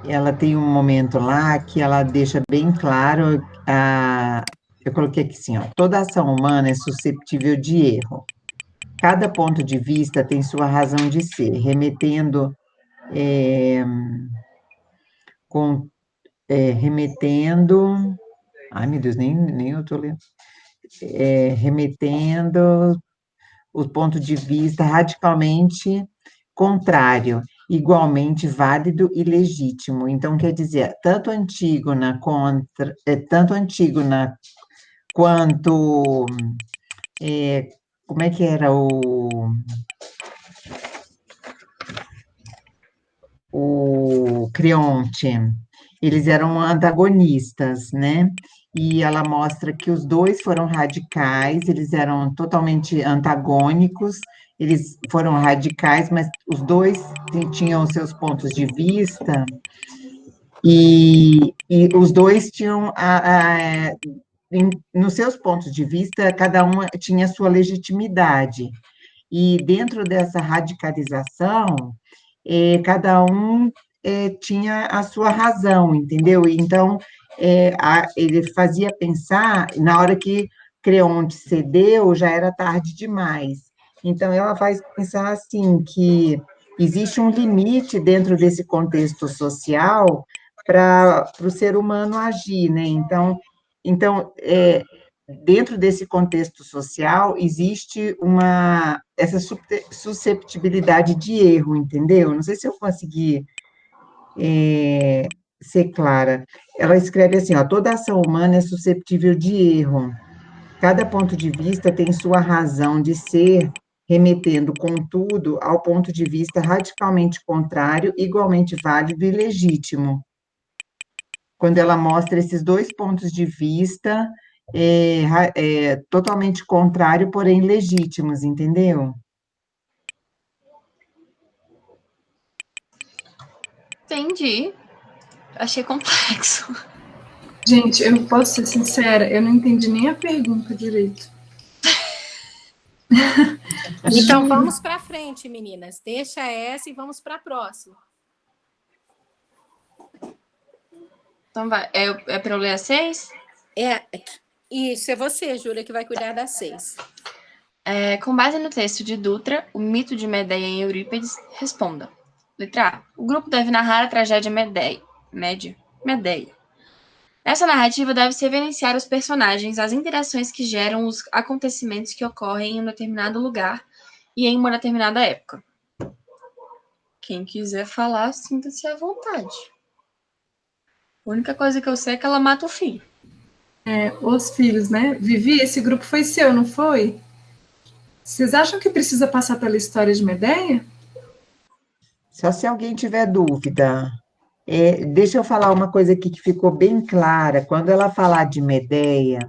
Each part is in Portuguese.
ela tem um momento lá que ela deixa bem claro, eu coloquei aqui assim, ó, toda ação humana é susceptível de erro. Cada ponto de vista tem sua razão de ser, remetendo, é, com, remetendo, ai meu Deus, nem eu estou lendo, remetendo o ponto de vista radicalmente contrário, igualmente válido e legítimo. Então, quer dizer, tanto Antígona quanto, é, como é que era o Creonte? Eles eram antagonistas, né? E ela mostra que os dois foram radicais, eles eram totalmente antagônicos, eles foram radicais, mas os dois tinham os seus pontos de vista, e os dois tinham, nos seus pontos de vista, cada um tinha a sua legitimidade. E dentro dessa radicalização, cada um tinha a sua razão, entendeu? Então, ele fazia pensar, na hora que Creonte cedeu, já era tarde demais. Então, ela faz pensar assim, que existe um limite dentro desse contexto social para o ser humano agir, né? Então, dentro desse contexto social, existe essa susceptibilidade de erro, entendeu? Não sei se eu consegui ser clara. Ela escreve assim, ó, toda ação humana é susceptível de erro. Cada ponto de vista tem sua razão de ser, remetendo, contudo, ao ponto de vista radicalmente contrário, igualmente válido e legítimo. Quando ela mostra esses dois pontos de vista totalmente contrário, porém legítimos, entendeu? Entendi. Achei complexo. Gente, eu posso ser sincera, eu não entendi nem a pergunta direito. Então vamos para frente, meninas. Deixa essa e vamos para a próxima. Então vai. É para eu ler a 6? Isso, é você, Júlia, que vai cuidar da 6. Com base no texto de Dutra, o mito de Medeia em Eurípides, responda. Letra A. O grupo deve narrar a tragédia Medeia. Nessa narrativa deve-se evidenciar os personagens, as interações que geram os acontecimentos que ocorrem em um determinado lugar e em uma determinada época. Quem quiser falar, sinta-se à vontade. A única coisa que eu sei é que ela mata o filho. Os filhos, né? Vivi, esse grupo foi seu, não foi? Vocês acham que precisa passar pela história de Medeia? Só se alguém tiver dúvida. Deixa eu falar uma coisa aqui que ficou bem clara. Quando ela falar de Medeia,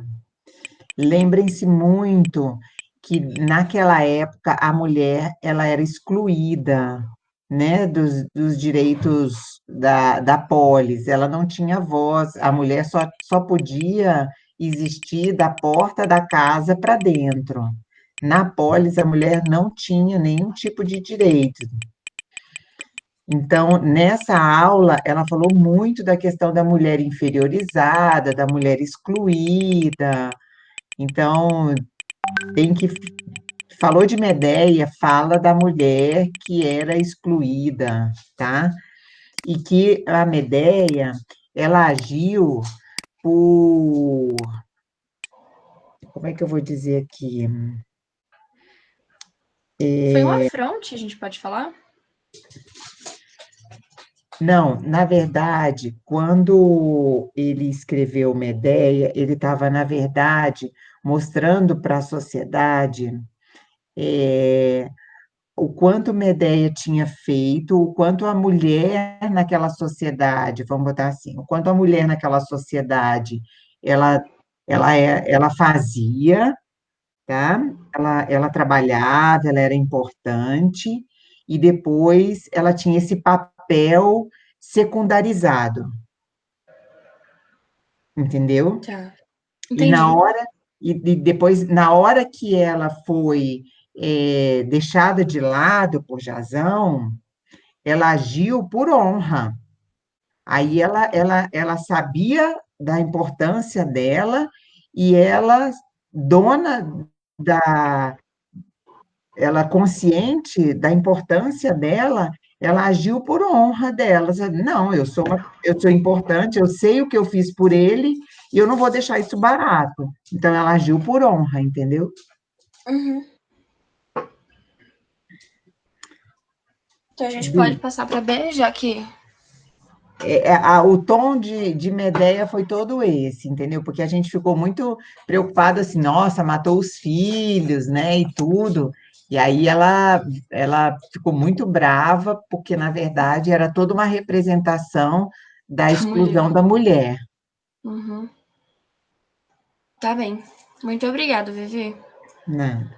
lembrem-se muito que naquela época a mulher ela era excluída, né, dos direitos da polis, ela não tinha voz, a mulher só podia existir da porta da casa para dentro. Na polis, a mulher não tinha nenhum tipo de direito. Então, nessa aula, ela falou muito da questão da mulher inferiorizada, da mulher excluída. Então, falou de Medeia, fala da mulher que era excluída, tá? E que a Medeia, ela agiu como é que eu vou dizer aqui? Foi um afronte, a gente pode falar? Não, na verdade, quando ele escreveu Medeia, ele estava, na verdade, mostrando para a sociedade o quanto Medeia tinha feito, o quanto a mulher naquela sociedade, vamos botar assim, o quanto a mulher naquela sociedade, ela, ela fazia, tá? Ela trabalhava, ela era importante, e depois ela tinha esse papel secundarizado, entendeu? Tá. E Entendi. e depois, na hora que ela foi deixada de lado por Jasão, ela agiu por honra. Aí ela sabia da importância dela e ela, dona da, ela consciente da importância dela, ela agiu por honra dela. Sabe? Não, eu sou importante, eu sei o que eu fiz por ele e eu não vou deixar isso barato. Então ela agiu por honra, entendeu? Uhum. Então a gente pode passar para B, já que. O tom de Medeia foi todo esse, entendeu? Porque a gente ficou muito preocupado assim, nossa, matou os filhos, né, e tudo. E aí ela ficou muito brava, porque, na verdade, era toda uma representação da Mulher. exclusão da mulher. Uhum. Tá bem. Muito obrigada, Vivi. Né?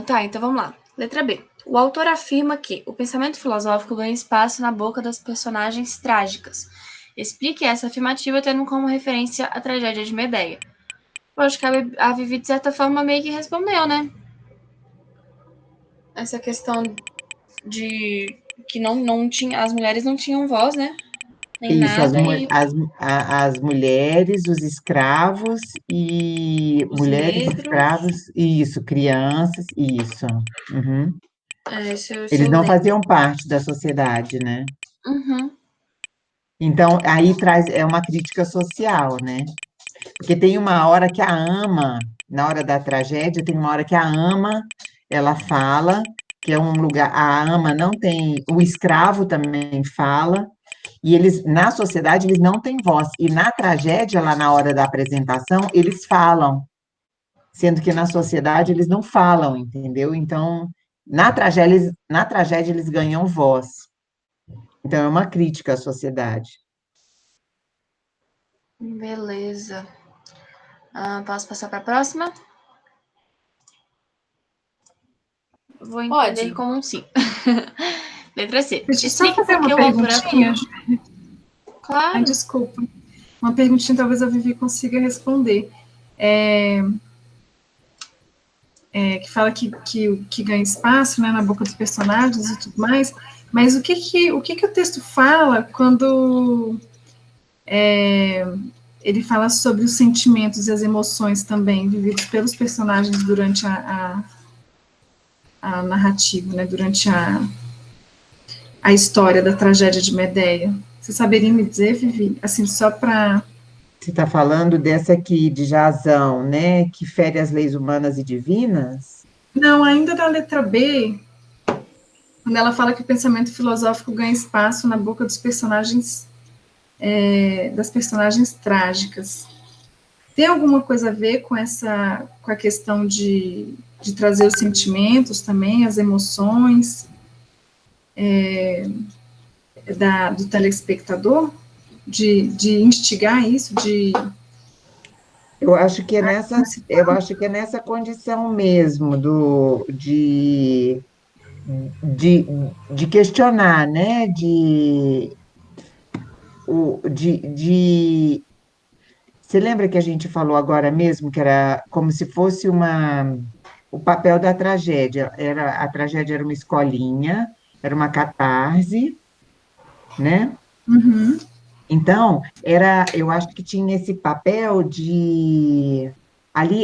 Tá, então vamos lá. Letra B. O autor afirma que o pensamento filosófico ganha espaço na boca das personagens trágicas. Explique essa afirmativa tendo como referência a tragédia de Medeia. Eu acho que a Vivi, de certa forma, meio que respondeu, né? Essa questão de que não tinha, as mulheres não tinham voz, né? Nem Isso, nada, e as mulheres, os escravos e os mulheres, negros. escravos, isso, crianças, isso. Uhum. Isso Eles eu não lembro. faziam parte da sociedade, né? Uhum. Então, aí é uma crítica social, né? Porque tem uma hora que a ama, na hora da tragédia, tem uma hora que a ama, ela fala, que é um lugar, a ama não tem, o escravo também fala, e eles, na sociedade, eles não têm voz. E na tragédia, lá na hora da apresentação, eles falam, sendo que na sociedade eles não falam, entendeu? Então, na tragédia eles ganham voz. Então, é uma crítica à sociedade. Beleza. Posso passar para a próxima? Vou entender Pode. como um sim. Letra C. Deixa eu só Explique fazer por que uma o autor perguntinha. afirma. Ai, Claro. desculpa. Uma perguntinha, talvez a Vivi consiga responder. Que fala que ganha espaço, né, na boca dos personagens e tudo mais, mas o que o texto fala quando ele fala sobre os sentimentos e as emoções também vividos pelos personagens durante a narrativa, né, durante a história da tragédia de Medeia? Você saberia me dizer, Vivi? Assim, só para... Você está falando dessa aqui, de Jazão, né? Que fere as leis humanas e divinas? Não, ainda da letra B, quando ela fala que o pensamento filosófico ganha espaço na boca dos personagens, das personagens trágicas. Tem alguma coisa a ver com a questão de trazer os sentimentos também, as emoções do telespectador? De instigar isso, Eu acho que é nessa condição mesmo de, de questionar, né? Você lembra que a gente falou agora mesmo que era como se fosse o papel da tragédia? A tragédia era uma escolinha, era uma catarse, né? Uhum. Então, eu acho que tinha esse papel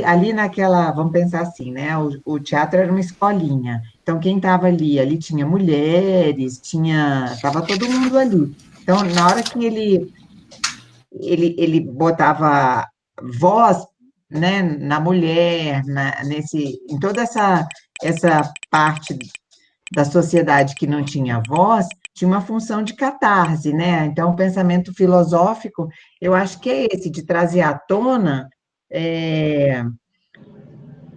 ali naquela, vamos pensar assim, né? O teatro era uma escolinha. Então, quem estava ali tinha mulheres, estava todo mundo ali. Então, na hora que ele botava voz, né, na mulher, em toda essa parte da sociedade que não tinha voz, tinha uma função de catarse, né? Então, o pensamento filosófico, eu acho que é esse, de trazer à tona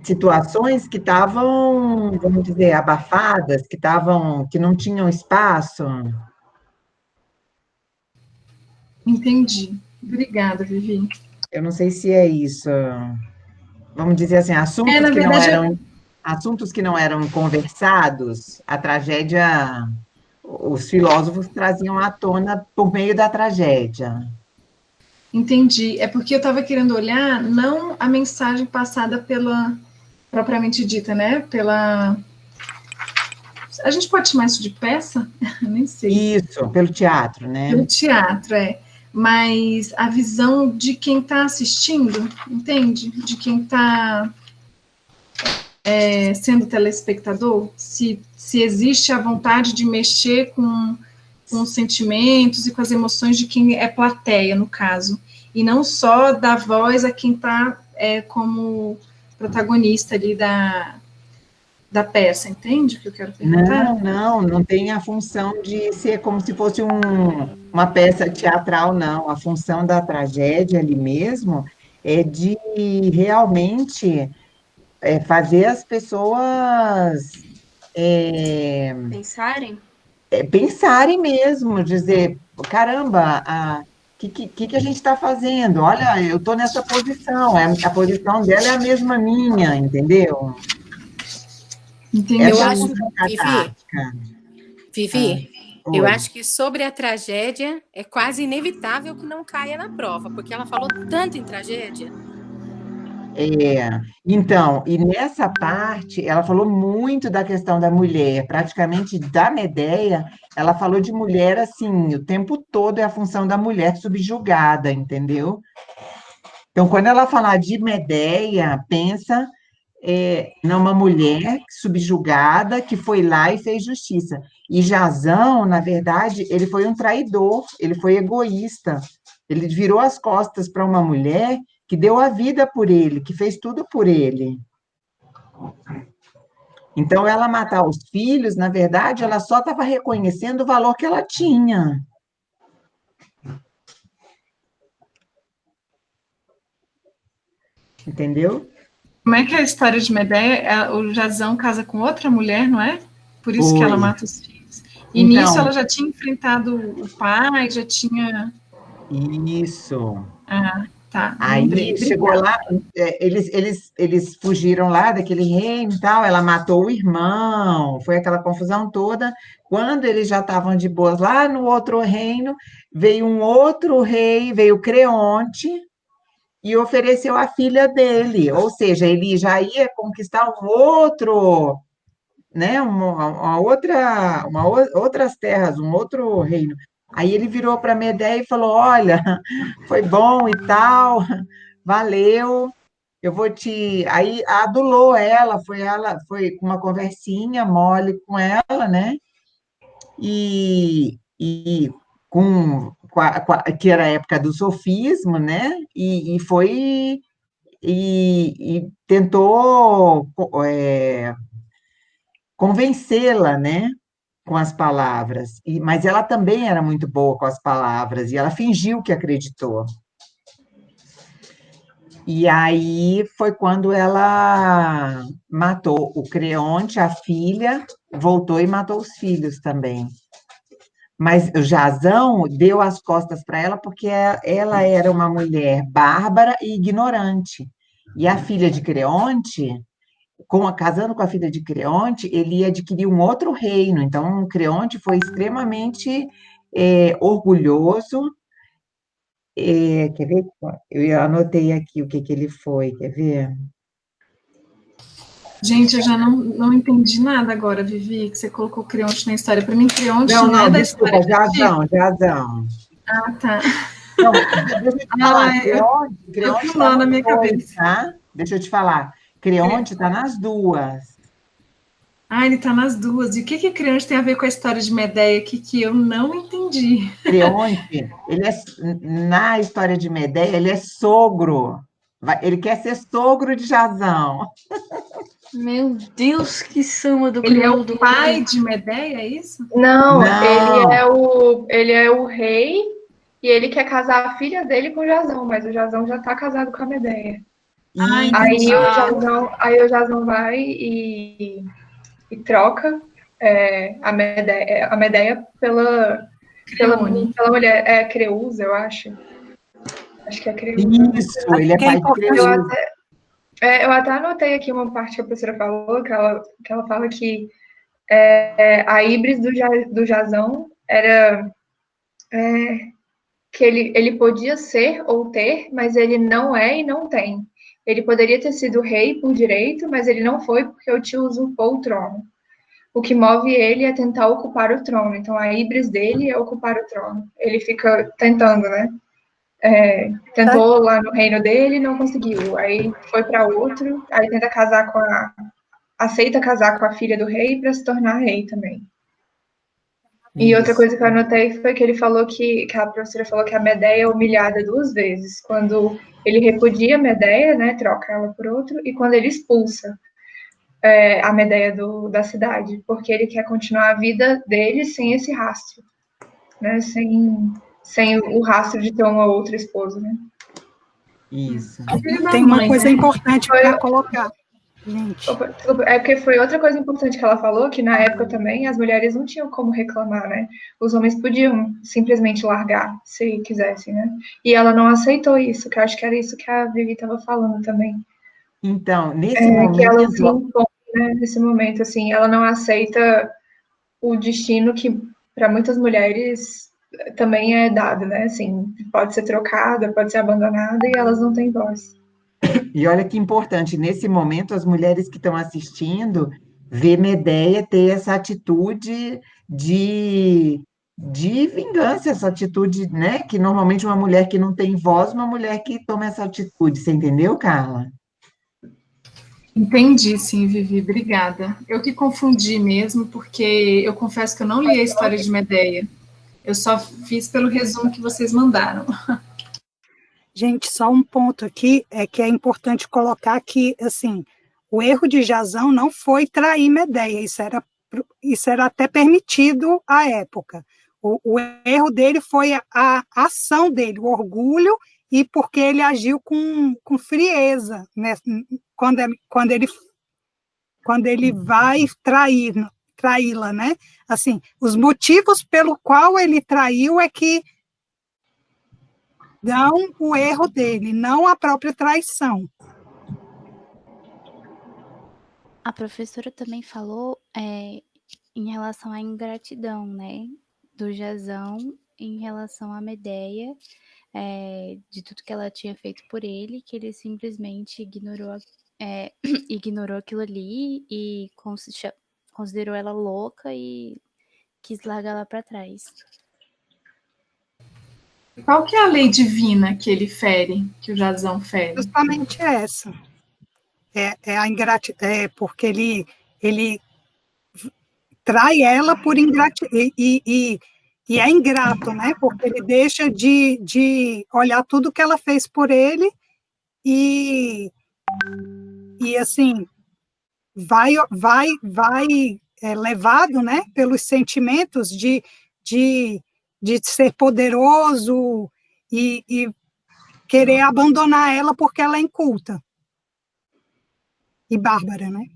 situações que estavam, vamos dizer, abafadas, que não tinham espaço. Entendi. Obrigada, Vivi. Eu não sei se é isso. Vamos dizer assim, Na verdade, assuntos que não eram conversados, a tragédia, os filósofos traziam à tona por meio da tragédia. entendi. É porque eu estava querendo olhar não a mensagem passada pela propriamente dita, né? A gente pode chamar isso de peça? Nem sei. Isso, pelo teatro, né? Pelo teatro, mas a visão de quem está assistindo, entende? De quem está sendo telespectador, se existe a vontade de mexer com os sentimentos e com as emoções de quem é plateia, no caso, e não só dar voz a quem está como protagonista ali da peça, entende o que eu quero perguntar? Não tem a função de ser como se fosse uma peça teatral, não. A função da tragédia ali mesmo é de realmente fazer as pessoas Pensarem? mesmo, dizer, caramba, que a gente está fazendo? Olha, eu estou nessa posição, a posição dela é a mesma minha, entendeu? Entendi. Eu Essa é a acho, função catártica. Vivi, eu Oi. acho que sobre a tragédia é quase inevitável que não caia na prova, porque ela falou tanto em tragédia. Então, e nessa parte, ela falou muito da questão da mulher, praticamente da Medéia, ela falou de mulher assim, o tempo todo é a função da mulher subjugada, entendeu? Então, quando ela falar de Medéia, pensa numa mulher subjugada que foi lá e fez justiça. E Jasão, na verdade, ele foi um traidor, ele foi egoísta, ele virou as costas para uma mulher que deu a vida por ele, que fez tudo por ele. Então, ela matar os filhos, na verdade, ela só estava reconhecendo o valor que ela tinha. Entendeu? Como é que é a história de Medéia? O Jasão casa com outra mulher, não é? Por isso que ela mata os filhos. E Então, nisso ela já tinha enfrentado o pai, já tinha... Isso. Ah, tá. Aí Lembrei. chegou lá, eles fugiram lá daquele reino e tal, ela matou o irmão, foi aquela confusão toda. Quando eles já estavam de boas lá no outro reino, veio um outro rei, veio Creonte, e ofereceu a filha dele, ou seja, ele já ia conquistar um outro, né, outras terras, um outro reino. Aí ele virou para Medeia e falou: Olha, foi bom e tal, valeu, eu vou te. Aí adulou ela, foi com uma conversinha mole com ela, né? E que era a época do sofismo, né? E foi e tentou convencê-la, né? Com as palavras. Mas ela também era muito boa com as palavras, e ela fingiu que acreditou. E aí foi quando ela matou o Creonte, a filha, voltou e matou os filhos também. Mas o Jasão deu as costas para ela porque ela era uma mulher bárbara e ignorante. E a filha de Creonte, casando com a filha de Creonte, ele ia adquirir um outro reino. Então, Creonte foi extremamente orgulhoso. Quer ver? Eu anotei aqui o que ele foi, quer ver? Gente, eu já não entendi nada agora, Vivi, que você colocou Creonte na história. Para mim, Creonte não é da desculpa, história. Jasão. Ah, tá. Não, deixa eu te falar, Creonte eu tá na minha cabeça. Tá? Deixa eu te falar, Creonte está nas duas. Ah, ele está nas duas. E o que Creonte tem a ver com a história de Medéia aqui que eu não entendi? Creonte, na história de Medéia, ele é sogro. Ele quer ser sogro de Jasão. Meu Deus, que samba do Ele é o pai de Medéia, é isso? Não, ele é o rei e ele quer casar a filha dele com o Jasão, mas o Jasão já está casado com a Medéia. Aí o Jasão vai e troca a Medéia pela mulher, Creusa, eu acho. Acho que é Creusa. Isso, ele é pai de Creusa. Eu até anotei aqui uma parte que a professora falou, que ela fala que a híbris do Jasão era que ele podia ser ou ter, mas ele não é e não tem. Ele poderia ter sido rei por direito, mas ele não foi porque o tio usurpou o trono. o que move ele é tentar ocupar o trono. Então, a híbris dele é ocupar o trono. Ele fica tentando, né? Tentou lá no reino dele, não conseguiu. Aí foi para outro, aí tenta casar aceita casar com a filha do rei para se tornar rei também. E outra coisa que eu anotei foi que ele falou que a professora falou que a Medeia é humilhada 2 vezes. Quando ele repudia a Medeia, né, troca ela por outro, e quando ele expulsa a Medeia da cidade, porque ele quer continuar a vida dele sem esse rastro, né, sem o rastro de ter uma outra esposa, né. Isso. Tem uma coisa importante para colocar. Gente. Opa, desculpa, é porque foi outra coisa importante que ela falou, que na época também as mulheres não tinham como reclamar, né? Os homens podiam simplesmente largar, se quisessem, né? E ela não aceitou isso, que eu acho que era isso que a Vivi estava falando também. Então, nesse momento... Que ela se impõe, né? Nesse momento, assim, ela não aceita o destino que, para muitas mulheres, também é dado, né? Assim, pode ser trocada, pode ser abandonada, e elas não têm voz. E olha que importante, nesse momento, as mulheres que estão assistindo, ver Medeia ter essa atitude de vingança, essa atitude, né? Que normalmente uma mulher que não tem voz, uma mulher que toma essa atitude. Você entendeu, Carla? Entendi, sim, Vivi, obrigada. Eu que confundi mesmo, porque eu confesso que eu não li a história de Medeia. Eu só fiz pelo resumo que vocês mandaram. Gente, só um ponto aqui é que é importante colocar que, assim, o erro de Jazão não foi trair Medeia, isso era até permitido à época. O erro dele foi a ação dele, o orgulho, e porque ele agiu com frieza, né? Quando ele vai traí-la, né? Assim, os motivos pelo qual ele traiu é que dão o erro dele, não a própria traição. A professora também falou em relação à ingratidão, né, do Jazão em relação à Medeia, de tudo que ela tinha feito por ele, que ele simplesmente ignorou aquilo ali e considerou ela louca e quis largar ela para trás. Qual que é a lei divina que ele fere, que o Jazão fere? Justamente essa. É a ingratidão, porque ele trai ela por ingratidão, e é ingrato, né? Porque ele deixa de olhar tudo que ela fez por ele e assim, vai levado, né, pelos sentimentos de ser poderoso e querer abandonar ela porque ela é inculta e bárbara, né?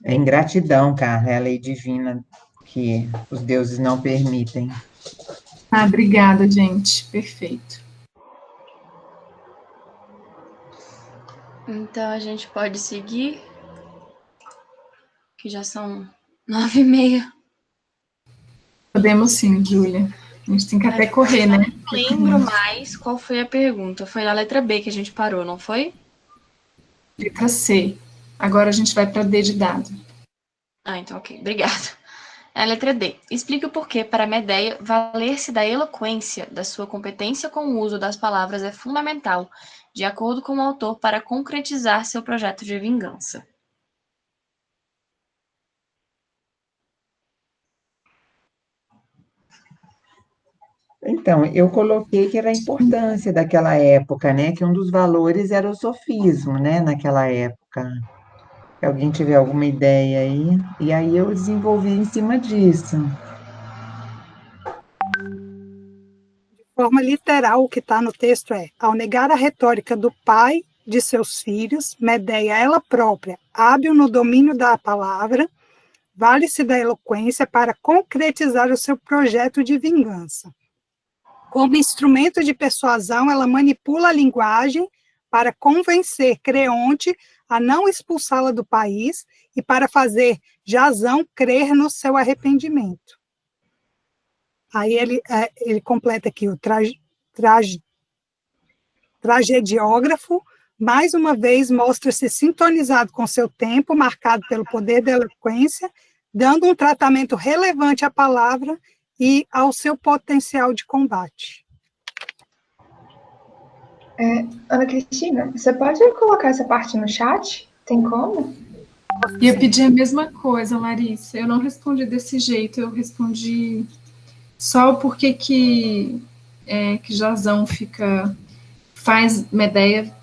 É ingratidão, cara, é a lei divina que os deuses não permitem. Ah, obrigada, gente. Perfeito. Então, a gente pode seguir, que já são 9h30. Podemos sim, Júlia. A gente tem que até correr, né? Não lembro mais qual foi a pergunta. Foi na letra B que a gente parou, não foi? Letra C. Agora a gente vai para D de dado. Ah, então ok. Obrigada. A letra D. Explique o porquê para Medeia valer-se da eloquência, da sua competência com o uso das palavras é fundamental, de acordo com o autor, para concretizar seu projeto de vingança. Então, eu coloquei que era a importância daquela época, né? Que um dos valores era o sofismo, né? Naquela época. Se alguém tiver alguma ideia aí, e aí eu desenvolvi em cima disso. De forma literal, o que está no texto é: ao negar a retórica do pai de seus filhos, Medeia, ela própria, hábil no domínio da palavra, vale-se da eloquência para concretizar o seu projeto de vingança. Como instrumento de persuasão, ela manipula a linguagem para convencer Creonte a não expulsá-la do país e para fazer Jazão crer no seu arrependimento. Aí ele completa aqui o tragediógrafo, mais uma vez mostra-se sintonizado com seu tempo, marcado pelo poder da eloquência, dando um tratamento relevante à palavra e ao seu potencial de combate. Ana Cristina, você pode colocar essa parte no chat? Tem como? Ia pedir a mesma coisa, Larissa. Eu não respondi desse jeito, eu respondi só o porquê que Jasão faz Medeia.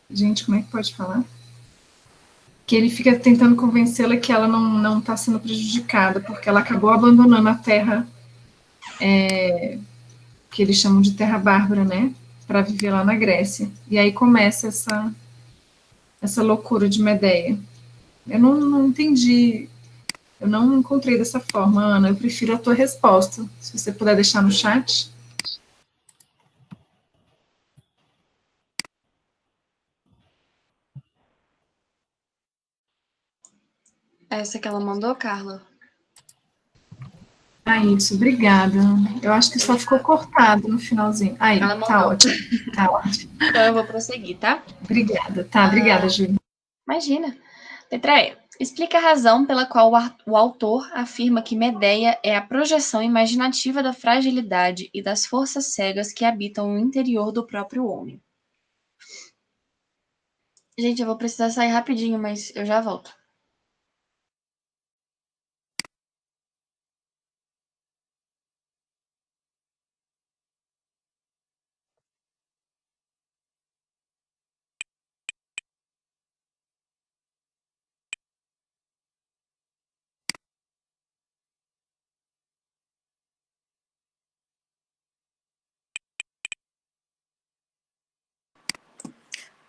Gente, como é que pode falar? Que ele fica tentando convencê-la que ela não está sendo prejudicada, porque ela acabou abandonando a terra, que eles chamam de terra bárbara, né? Para viver lá na Grécia. E aí começa essa loucura de Medeia. Eu não entendi, eu não encontrei dessa forma, Ana. Eu prefiro a tua resposta. Se você puder deixar no chat. Essa que ela mandou, Carla? Isso, obrigada. Eu acho que só ficou cortado no finalzinho. Aí, Ela tá mandou. ótimo. Tá ótimo. Então eu vou prosseguir, tá? Obrigada. Tá, obrigada, Júlia. Imagina. Letra E. Explica a razão pela qual o autor afirma que Medeia é a projeção imaginativa da fragilidade e das forças cegas que habitam no interior do próprio homem. Gente, eu vou precisar sair rapidinho, mas eu já volto.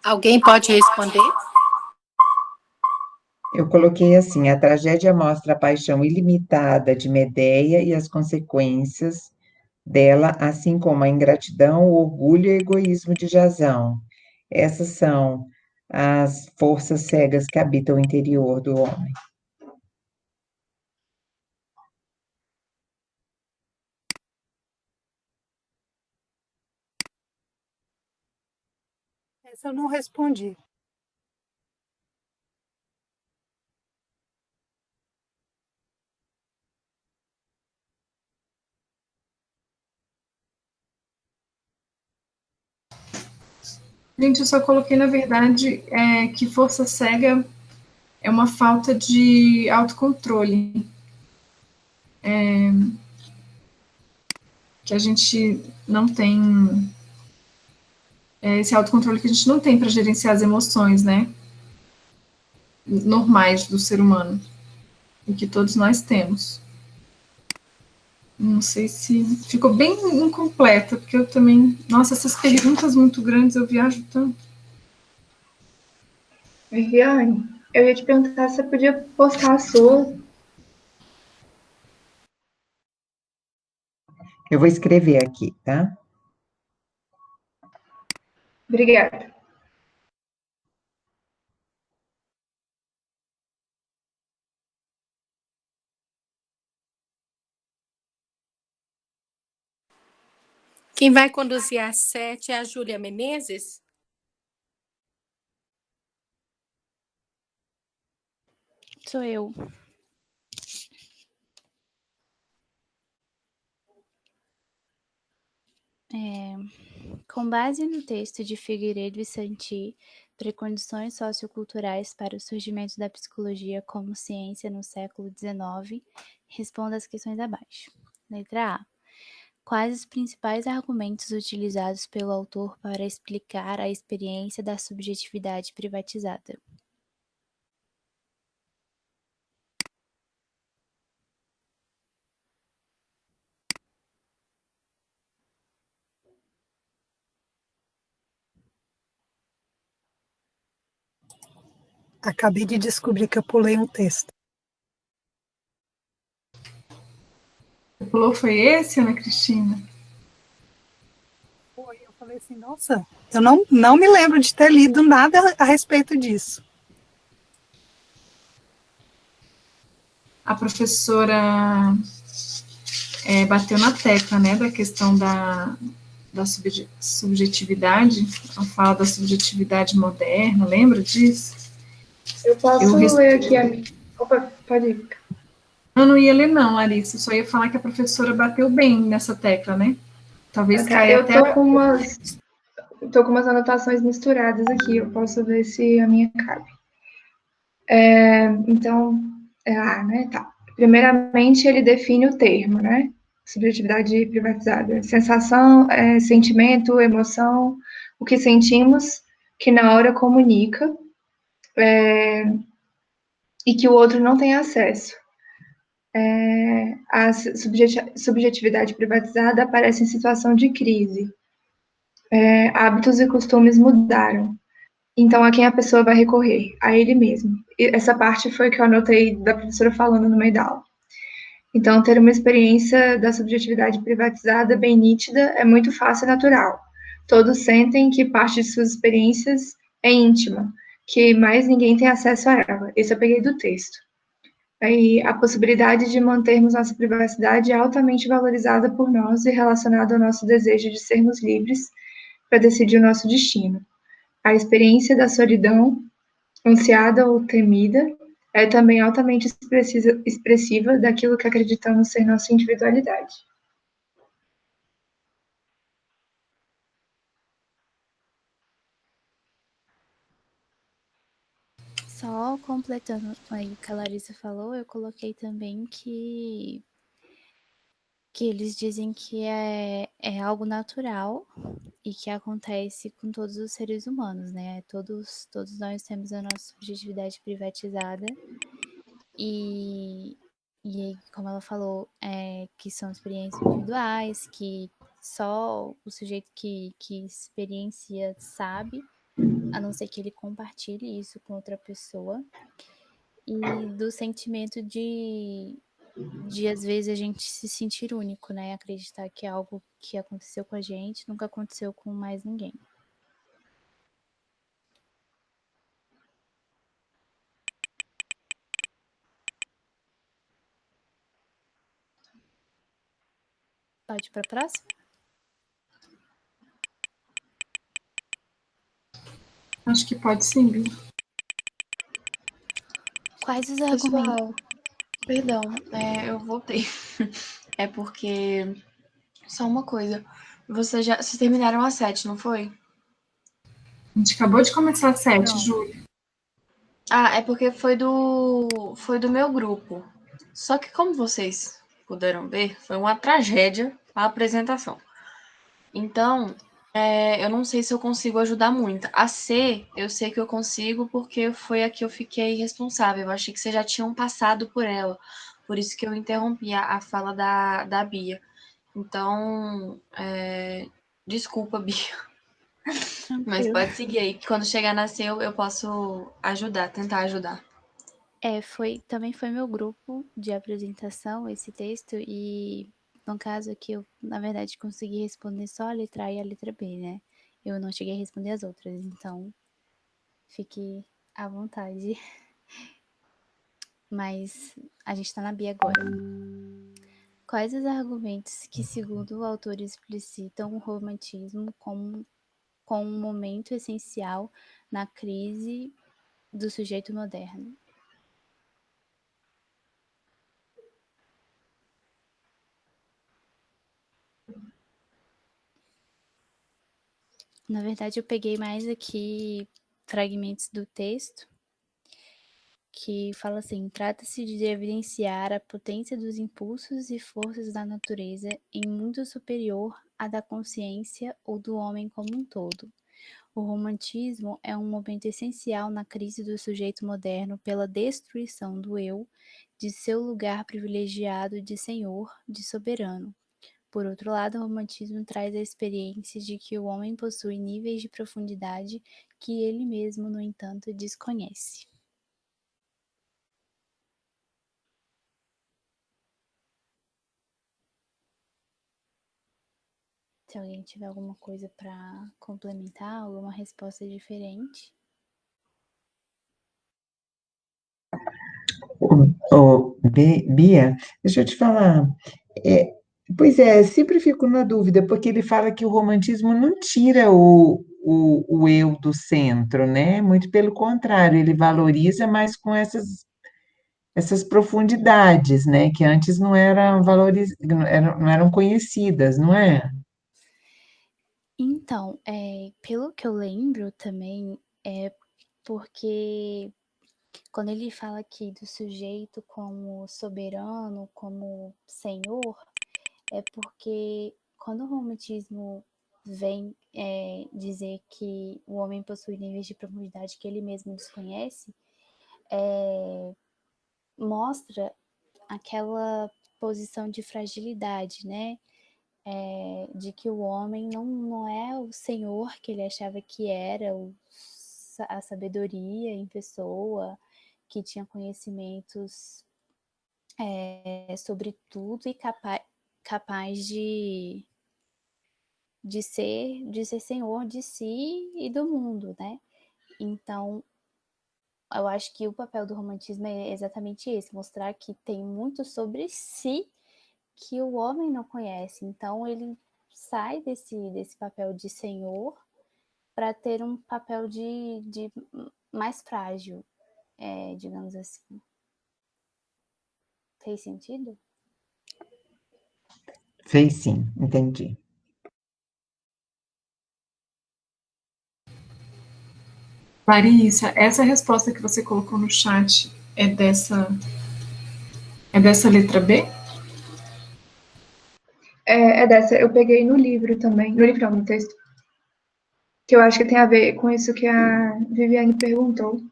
Alguém pode responder? Eu coloquei assim: a tragédia mostra a paixão ilimitada de Medeia e as consequências dela, assim como a ingratidão, o orgulho e o egoísmo de Jasão. Essas são as forças cegas que habitam o interior do homem. Essa eu não respondi. Gente, eu só coloquei, na verdade, que força cega é uma falta de autocontrole. Que a gente não tem... esse autocontrole que a gente não tem para gerenciar as emoções, né? Normais do ser humano. E que todos nós temos. Não sei se... Ficou bem incompleta, porque eu também... Nossa, essas perguntas muito grandes, eu viajo tanto. Viviane, eu ia te perguntar se você podia postar a sua. Eu vou escrever aqui, tá? Obrigada. Quem vai conduzir às 7 é a Júlia Menezes? Sou eu. Com base no texto de Figueiredo e Santi, Precondições socioculturais para o surgimento da psicologia como ciência no século XIX, responda às questões abaixo. Letra A. Quais os principais argumentos utilizados pelo autor para explicar a experiência da subjetividade privatizada? Acabei de descobrir que eu pulei um texto. Você falou, foi esse, Ana Cristina? Foi, eu falei assim, nossa, eu não me lembro de ter lido nada a respeito disso. A professora bateu na tecla, né, da questão da subjetividade, ela fala da subjetividade moderna, lembra disso? Eu posso ler aqui a minha. Opa, pode ir. Eu não ia ler, não, Larissa. Eu só ia falar que a professora bateu bem nessa tecla, né? Talvez caia Eu até. tô com umas anotações misturadas aqui. Eu posso ver se a minha cabe. Então, né? Tá. Primeiramente, ele define o termo, né? Subjetividade privatizada. Sensação, sentimento, emoção, o que sentimos que na hora comunica e que o outro não tem acesso. A subjetividade privatizada aparece em situação de crise. Hábitos e costumes mudaram. Então, a quem a pessoa vai recorrer? A ele mesmo. E essa parte foi que eu anotei da professora falando no meio da aula. Então, ter uma experiência da subjetividade privatizada bem nítida é muito fácil e natural. Todos sentem que parte de suas experiências é íntima, que mais ninguém tem acesso a ela. Esse eu peguei do texto. Aí, a possibilidade de mantermos nossa privacidade é altamente valorizada por nós e relacionada ao nosso desejo de sermos livres para decidir o nosso destino. A experiência da solidão, ansiada ou temida, é também altamente expressiva daquilo que acreditamos ser nossa individualidade. Só completando aí o que a Larissa falou, eu coloquei também que eles dizem que é algo natural e que acontece com todos os seres humanos, né? Todos nós temos a nossa subjetividade privatizada e como ela falou, que são experiências individuais, que só o sujeito que experiencia sabe, a não ser que ele compartilhe isso com outra pessoa, e do sentimento de às vezes a gente se sentir único, né? Acreditar que é algo que aconteceu com a gente nunca aconteceu com mais ninguém. Pode ir para a próxima? Acho que pode sim, Bia. Quais os argumentos? Pessoal, perdão, eu voltei. É porque, só uma coisa, vocês terminaram às 7, não foi? A gente acabou de começar às 7, Júlia. É porque foi do meu grupo. Só que como vocês puderam ver, foi uma tragédia a apresentação. Então, eu não sei se eu consigo ajudar muito. A C, eu sei que eu consigo porque foi a que eu fiquei responsável. Eu achei que vocês já tinham passado por ela. Por isso que eu interrompi a fala da Bia. Então, desculpa, Bia. Mas pode seguir aí, que quando chegar na C eu posso tentar ajudar. Também foi meu grupo de apresentação esse texto, e no caso aqui eu, na verdade, consegui responder só a letra A e a letra B, né? Eu não cheguei a responder as outras, então fique à vontade. Mas a gente tá na B agora. Quais os argumentos que, segundo o autor, explicitam o romantismo como um momento essencial na crise do sujeito moderno? Na verdade, eu peguei mais aqui fragmentos do texto que fala assim: trata-se de evidenciar a potência dos impulsos e forças da natureza em muito superior à da consciência ou do homem como um todo. O romantismo é um momento essencial na crise do sujeito moderno pela destruição do eu, de seu lugar privilegiado de senhor, de soberano. Por outro lado, o romantismo traz a experiência de que o homem possui níveis de profundidade que ele mesmo, no entanto, desconhece. Se alguém tiver alguma coisa para complementar, alguma resposta diferente. Bia, deixa eu te falar. Pois é, sempre fico na dúvida, porque ele fala que o romantismo não tira o eu do centro, né? Muito pelo contrário, ele valoriza, mas com essas profundidades, né? Que antes não eram não eram conhecidas, não é? Então, pelo que eu lembro também, é porque quando ele fala aqui do sujeito como soberano, como senhor, é porque quando o romantismo vem dizer que o homem possui níveis de profundidade que ele mesmo desconhece, mostra aquela posição de fragilidade, né? De que o homem não é o senhor que ele achava que era, a sabedoria em pessoa, que tinha conhecimentos sobre tudo e capaz de ser senhor de si e do mundo, né? Então, eu acho que o papel do romantismo é exatamente esse, mostrar que tem muito sobre si que o homem não conhece. Então, ele sai desse papel de senhor para ter um papel de mais frágil, digamos assim. Fez sentido? Fez sim, entendi. Larissa, essa resposta que você colocou no chat é dessa letra B? É dessa, eu peguei no livro também, no livro não, no texto, que eu acho que tem a ver com isso que a Viviane perguntou,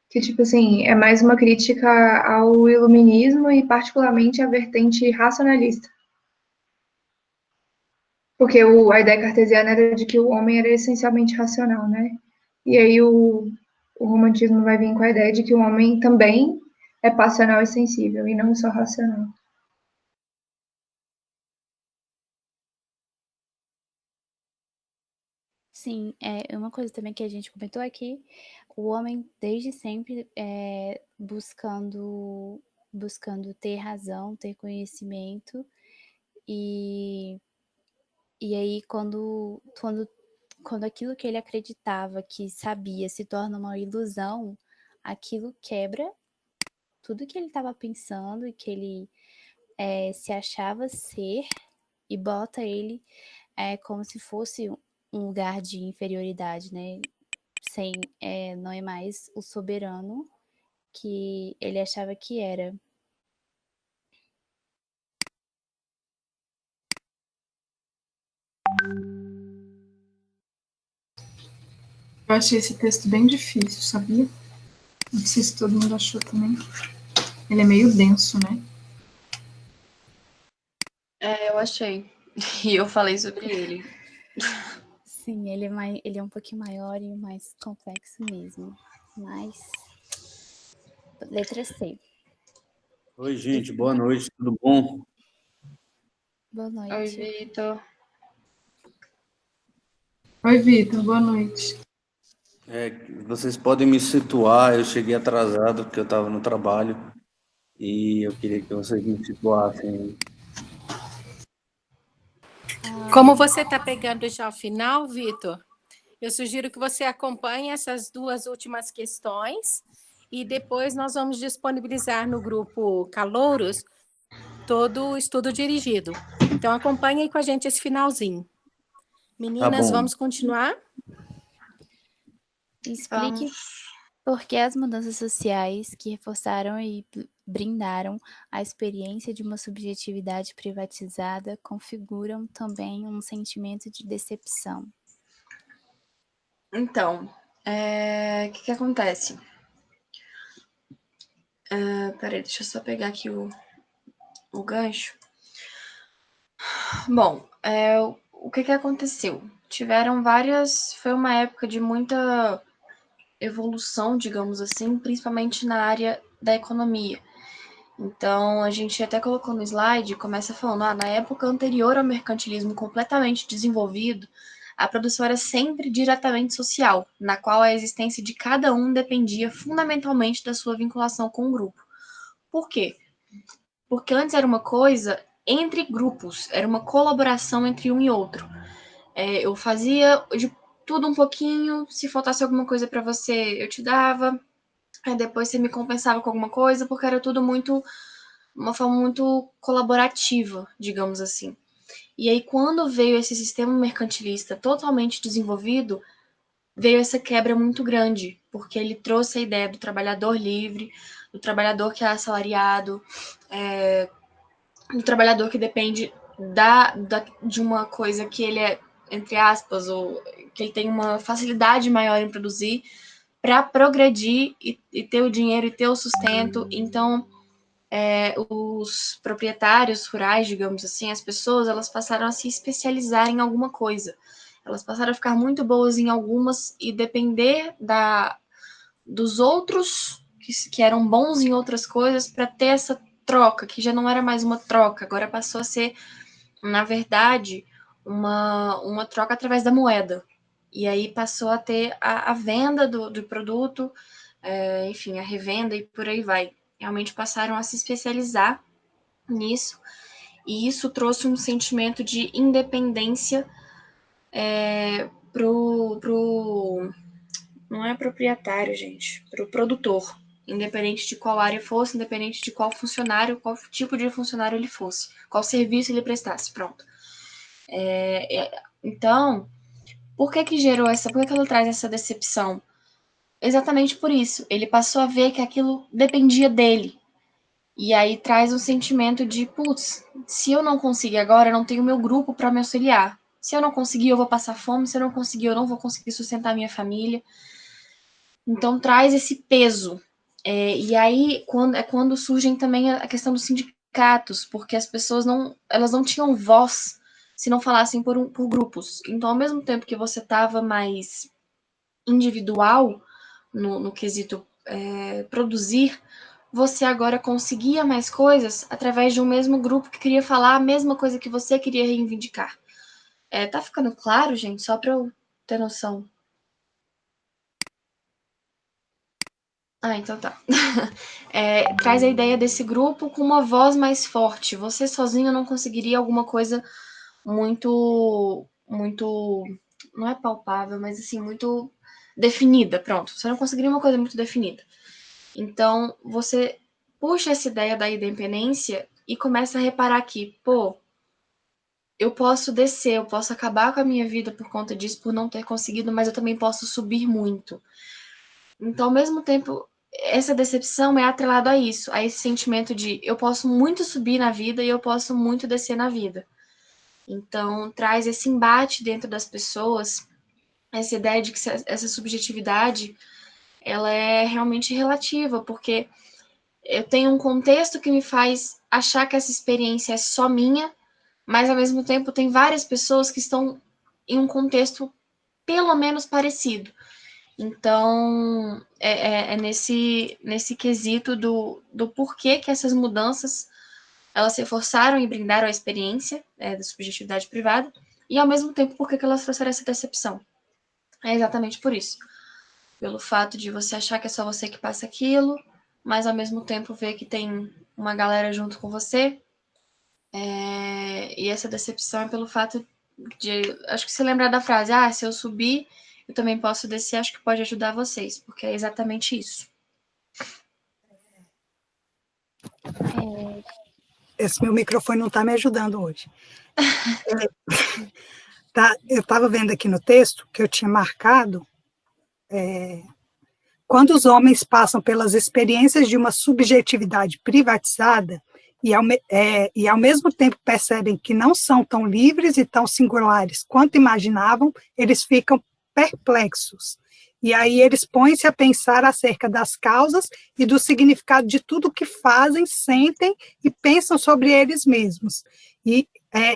que, tipo assim, é mais uma crítica ao iluminismo e particularmente à vertente racionalista. Porque a ideia cartesiana era de que o homem era essencialmente racional, né? E aí o romantismo vai vir com a ideia de que o homem também é passional e sensível, e não só racional. Sim, uma coisa também que a gente comentou aqui, o homem desde sempre buscando ter razão, ter conhecimento, e aí quando aquilo que ele acreditava que sabia se torna uma ilusão, aquilo quebra tudo que ele estava pensando e que ele se achava ser, e bota ele como se fosse um lugar de inferioridade, né? Não é mais o soberano que ele achava que era. Eu achei esse texto bem difícil, sabia? Não sei se todo mundo achou também. Ele é meio denso, né? Eu achei. E eu falei sobre ele. Sim, ele é um pouquinho maior e mais complexo mesmo. Mas. Letra C. Oi, gente, boa noite, tudo bom? Boa Oi, noite. Vitor. Oi, Vitor, boa noite. Vocês podem me situar, eu cheguei atrasado porque eu estava no trabalho e eu queria que vocês me situassem. Como você está pegando já o final, Vitor, eu sugiro que você acompanhe essas duas últimas questões e depois nós vamos disponibilizar no grupo Calouros todo o estudo dirigido. Então, acompanhe aí com a gente esse finalzinho. Meninas, bom. vamos continuar? Explique por que as mudanças sociais que reforçaram e brindaram a experiência de uma subjetividade privatizada configuram também um sentimento de decepção. Então, o que acontece? Peraí, deixa eu só pegar aqui o gancho. Bom, o que aconteceu? Tiveram foi uma época de muita evolução, digamos assim, principalmente na área da economia. Então, a gente até colocou no slide, começa falando, na época anterior ao mercantilismo completamente desenvolvido, a produção era sempre diretamente social, na qual a existência de cada um dependia fundamentalmente da sua vinculação com o grupo. Por quê? Porque antes era uma coisa entre grupos, era uma colaboração entre um e outro. Eu fazia tudo um pouquinho, se faltasse alguma coisa para você, eu te dava, aí depois você me compensava com alguma coisa, porque era tudo uma forma muito colaborativa, digamos assim. E aí, quando veio esse sistema mercantilista totalmente desenvolvido, veio essa quebra muito grande, porque ele trouxe a ideia do trabalhador livre, do trabalhador que é assalariado, do trabalhador que depende de uma coisa que ele é, entre aspas, ou que ele tem uma facilidade maior em produzir, para progredir e ter o dinheiro e ter o sustento. Então, os proprietários rurais, digamos assim, as pessoas, elas passaram a se especializar em alguma coisa. Elas passaram a ficar muito boas em algumas e depender dos outros que eram bons em outras coisas para ter essa troca, que já não era mais uma troca, agora passou a ser, na verdade, uma troca através da moeda. E aí passou a ter a venda do produto, enfim, a revenda e por aí vai. Realmente passaram a se especializar nisso, e isso trouxe um sentimento de independência pro não é proprietário, gente, pro produtor, independente de qual área fosse, independente de qual funcionário, qual tipo de funcionário ele fosse, qual serviço ele prestasse, pronto. Então, por que gerou por que ela traz essa decepção? Exatamente por isso, ele passou a ver que aquilo dependia dele. E aí traz um sentimento de, putz, se eu não conseguir agora, eu não tenho meu grupo para me auxiliar. Se eu não conseguir, eu vou passar fome. Se eu não conseguir, eu não vou conseguir sustentar minha família. Então traz esse peso. E aí quando surgem também a questão dos sindicatos, porque as pessoas elas não tinham voz se não falassem por grupos. Então, ao mesmo tempo que você estava mais individual no quesito produzir, você agora conseguia mais coisas através de um mesmo grupo que queria falar a mesma coisa que você queria reivindicar. Tá ficando claro, gente? Só para eu ter noção. Então tá. Traz a ideia desse grupo com uma voz mais forte. Você sozinho não conseguiria alguma coisa muito, muito, não é palpável, mas assim, muito definida. Pronto, você não conseguiria uma coisa muito definida. Então, você puxa essa ideia da independência e começa a reparar que, pô, eu posso descer, eu posso acabar com a minha vida por conta disso, por não ter conseguido, mas eu também posso subir muito. Então, ao mesmo tempo, essa decepção é atrelada a isso, a esse sentimento de eu posso muito subir na vida e eu posso muito descer na vida. Então, traz esse embate dentro das pessoas, essa ideia de que essa subjetividade, ela é realmente relativa, porque eu tenho um contexto que me faz achar que essa experiência é só minha, mas ao mesmo tempo tem várias pessoas que estão em um contexto pelo menos parecido. Então, nesse quesito do porquê que essas mudanças elas se forçaram e brindaram a experiência da subjetividade privada, e ao mesmo tempo porquê que elas trouxeram essa decepção. É exatamente por isso. Pelo fato de você achar que é só você que passa aquilo, mas ao mesmo tempo ver que tem uma galera junto com você. E essa decepção é pelo fato de... Acho que você lembra da frase, se eu subir, eu também posso descer, acho que pode ajudar vocês, porque é exatamente isso. Esse meu microfone não está me ajudando hoje. Eu estava vendo aqui no texto que eu tinha marcado, quando os homens passam pelas experiências de uma subjetividade privatizada e ao mesmo tempo percebem que não são tão livres e tão singulares quanto imaginavam, eles ficam perplexos. E aí eles põem-se a pensar acerca das causas e do significado de tudo que fazem, sentem e pensam sobre eles mesmos. E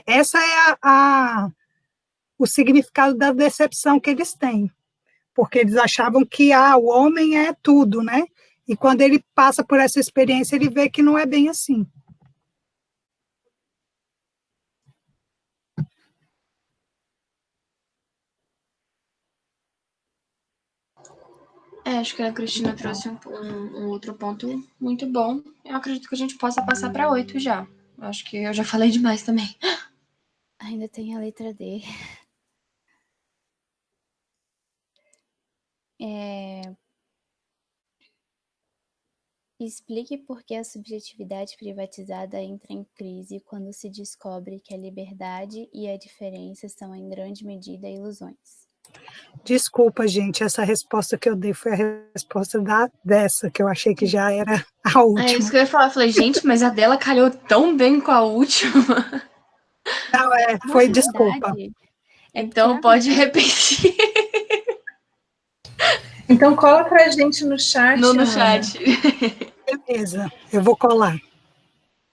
essa é o significado da decepção que eles têm, porque eles achavam que o homem é tudo, né? E quando ele passa por essa experiência, ele vê que não é bem assim. Acho que a Cristina trouxe um outro ponto muito bom. Eu acredito que a gente possa passar para 8 já. Acho que eu já falei demais também. Ainda tem a letra D. Explique por que a subjetividade privatizada entra em crise quando se descobre que a liberdade e a diferença são, em grande medida, ilusões. Desculpa, gente, essa resposta que eu dei foi a resposta dessa, que eu achei que já era a última. É isso que eu ia falar. Eu falei, gente, mas a dela calhou tão bem com a última. Não, foi desculpa. Então pode repetir. Então cola pra gente no chat. No Ana. chat. Beleza, eu vou colar.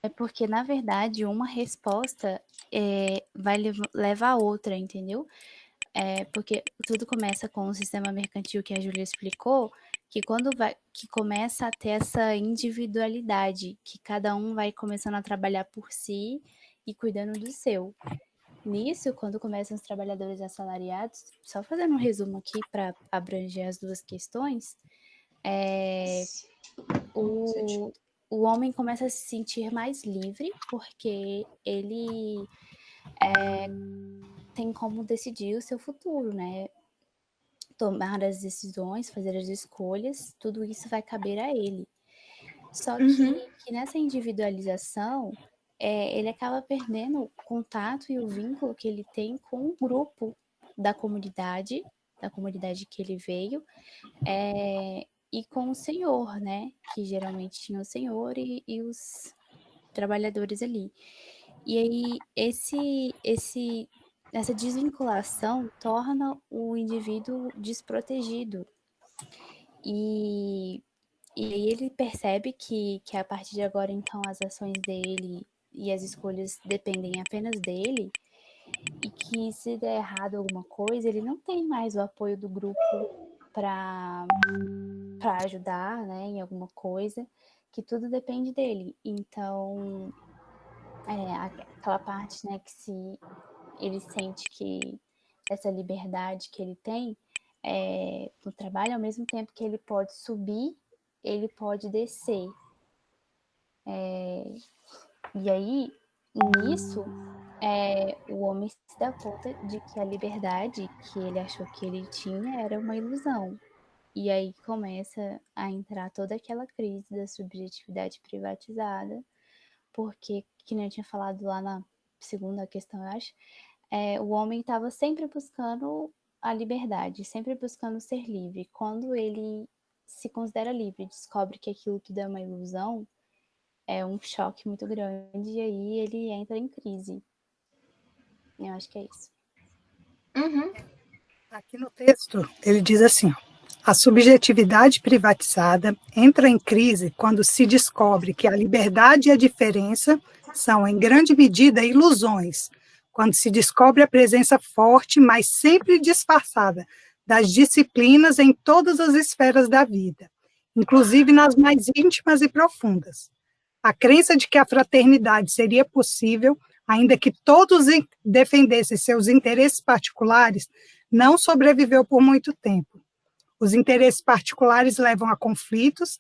É porque, na verdade, uma resposta leva a outra, entendeu? Porque tudo começa com o sistema mercantil que a Júlia explicou, que que começa a ter essa individualidade, que cada um vai começando a trabalhar por si e cuidando do seu. Nisso, quando começam os trabalhadores assalariados, só fazendo um resumo aqui para abranger as duas questões, o homem começa a se sentir mais livre, porque ele tem como decidir o seu futuro, né? Tomar as decisões, fazer as escolhas, tudo isso vai caber a ele. Só que nessa individualização, ele acaba perdendo o contato e o vínculo que ele tem com o grupo da comunidade que ele veio, e com o senhor, né? Que geralmente tinha o senhor e os trabalhadores ali. E aí, essa desvinculação torna o indivíduo desprotegido. E aí ele percebe que a partir de agora, então, as ações dele e as escolhas dependem apenas dele, e que se der errado alguma coisa, ele não tem mais o apoio do grupo para ajudar, né, em alguma coisa, que tudo depende dele. Então, aquela parte, né, que se ele sente que essa liberdade que ele tem no trabalho, ao mesmo tempo que ele pode subir, ele pode descer. E aí, nisso, o homem se dá conta de que a liberdade que ele achou que ele tinha era uma ilusão. E aí começa a entrar toda aquela crise da subjetividade privatizada, porque, que nem eu tinha falado lá na segunda questão, eu acho, o homem estava sempre buscando a liberdade, sempre buscando ser livre. Quando ele se considera livre, descobre que aquilo tudo é uma ilusão, é um choque muito grande, e aí ele entra em crise. Eu acho que é isso. Aqui no texto, ele diz assim, a subjetividade privatizada entra em crise quando se descobre que a liberdade e a diferença são, em grande medida, ilusões, quando se descobre a presença forte, mas sempre disfarçada, das disciplinas em todas as esferas da vida, inclusive nas mais íntimas e profundas. A crença de que a fraternidade seria possível, ainda que todos defendessem seus interesses particulares, não sobreviveu por muito tempo. Os interesses particulares levam a conflitos,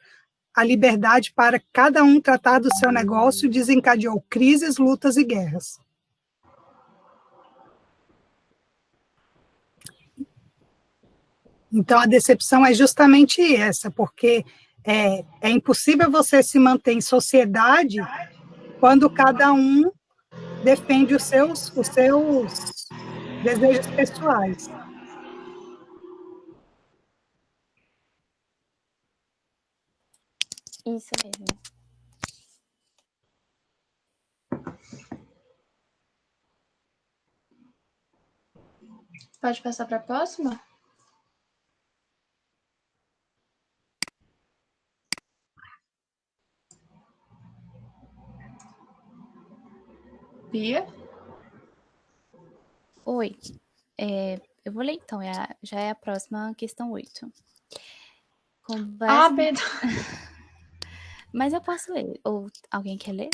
a liberdade para cada um tratar do seu negócio desencadeou crises, lutas e guerras. Então, a decepção é justamente essa, porque é impossível você se manter em sociedade quando cada um defende os seus desejos pessoais. Isso mesmo. Pode passar para a próxima? Bia? Oi. Eu vou ler então, já é a próxima questão 8. Pedro. Mas eu posso ler. Ou alguém quer ler?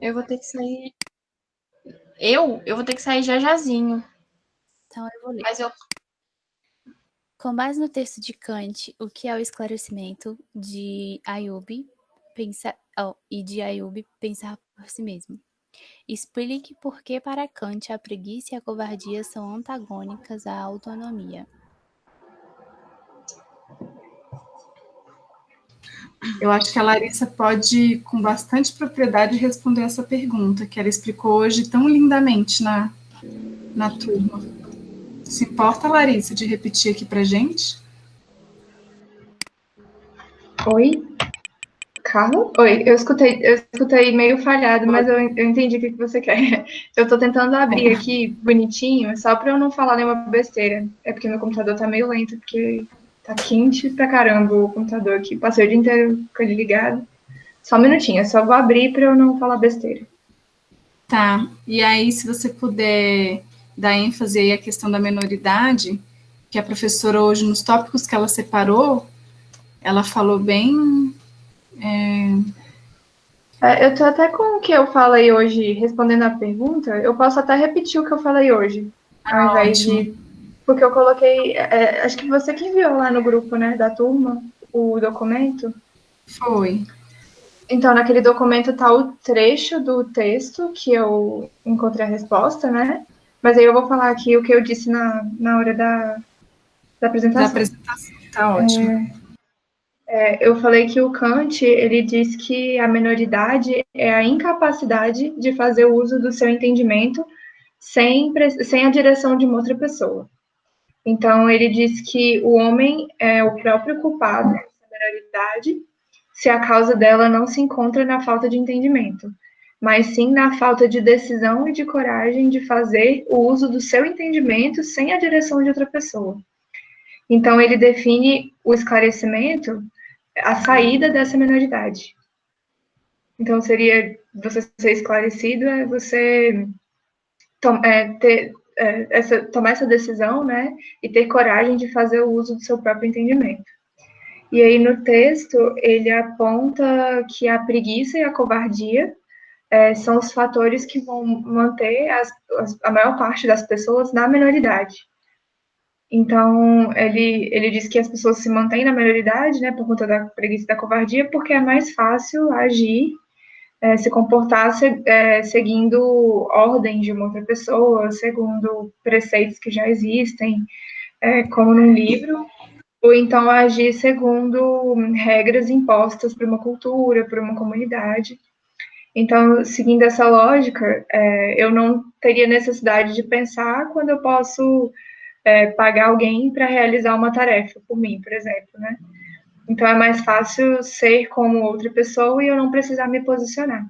Eu vou ter que sair. Eu vou ter que sair jazinho. Então eu vou ler. Mas eu. Com base no texto de Kant, o que é o esclarecimento de Ayub pensar por si mesmo? Explique por que para Kant a preguiça e a covardia são antagônicas à autonomia. Eu acho que a Larissa pode, com bastante propriedade, responder essa pergunta, que ela explicou hoje tão lindamente na turma. Se importa, Larissa, de repetir aqui para gente? Oi? Carro? Oi, eu escutei meio falhado, mas eu entendi o que você quer. Eu estou tentando abrir aqui bonitinho, só para eu não falar nenhuma besteira. É porque meu computador tá meio lento, porque tá quente pra caramba o computador aqui. Passei o dia inteiro com ele ligado. Só um minutinho, eu só vou abrir para eu não falar besteira. Tá, e aí se você puder dar ênfase aí à questão da menoridade, que a professora hoje, nos tópicos que ela separou, ela falou bem... Eu tô até com o que eu falei hoje, respondendo a pergunta, eu posso até repetir o que eu falei hoje, ao invés de... Porque eu coloquei, acho que você que enviou lá no grupo, né, da turma, o documento. Foi. Então, naquele documento tá o trecho do texto que eu encontrei a resposta, né? Mas aí eu vou falar aqui o que eu disse na hora da apresentação. Da apresentação, tá ótimo. Eu falei que o Kant, ele diz que a menoridade é a incapacidade de fazer uso do seu entendimento sem a direção de uma outra pessoa. Então, ele diz que o homem é o próprio culpado dessa menoridade se a causa dela não se encontra na falta de entendimento, mas sim na falta de decisão e de coragem de fazer o uso do seu entendimento sem a direção de outra pessoa. Então, ele define o esclarecimento, a saída dessa menoridade. Então, seria você ser esclarecido, é você tomar essa decisão, né, e ter coragem de fazer o uso do seu próprio entendimento. E aí, no texto, ele aponta que a preguiça e a covardia são os fatores que vão manter a maior parte das pessoas na menoridade. Então, ele diz que as pessoas se mantêm na menoridade, né, por conta da preguiça e da covardia, porque é mais fácil agir, se comportar seguindo ordens de uma outra pessoa, segundo preceitos que já existem, como num livro, ou então agir segundo regras impostas por uma cultura, por uma comunidade. Então, seguindo essa lógica, eu não teria necessidade de pensar quando eu posso pagar alguém para realizar uma tarefa por mim, por exemplo, né? Então, é mais fácil ser como outra pessoa e eu não precisar me posicionar.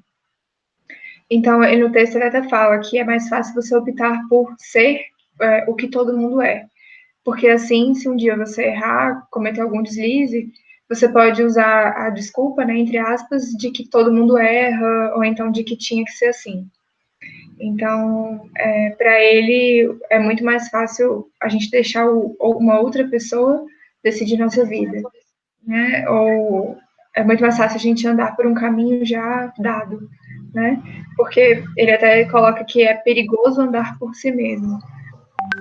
Então, no texto ele até fala que é mais fácil você optar por ser o que todo mundo é. Porque assim, se um dia você errar, cometer algum deslize, você pode usar a desculpa, né, entre aspas, de que todo mundo erra, ou então de que tinha que ser assim. Então, para ele, é muito mais fácil a gente deixar uma outra pessoa decidir nossa vida, né? Ou é muito mais fácil a gente andar por um caminho já dado, né? Porque ele até coloca que é perigoso andar por si mesmo.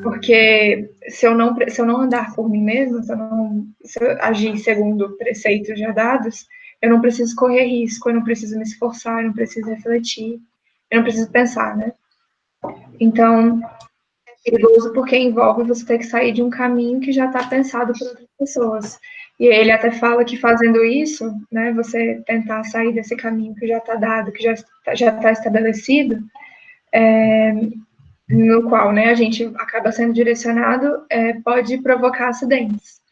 Porque se eu não andar por mim mesma, se eu agir segundo preceitos já dados, eu não preciso correr risco, eu não preciso me esforçar, eu não preciso refletir, eu não preciso pensar, né? Então, é perigoso porque envolve você ter que sair de um caminho que já está pensado por outras pessoas. E ele até fala que fazendo isso, né, você tentar sair desse caminho que já está dado, que já está estabelecido, no qual, né, a gente acaba sendo direcionado, pode provocar acidentes.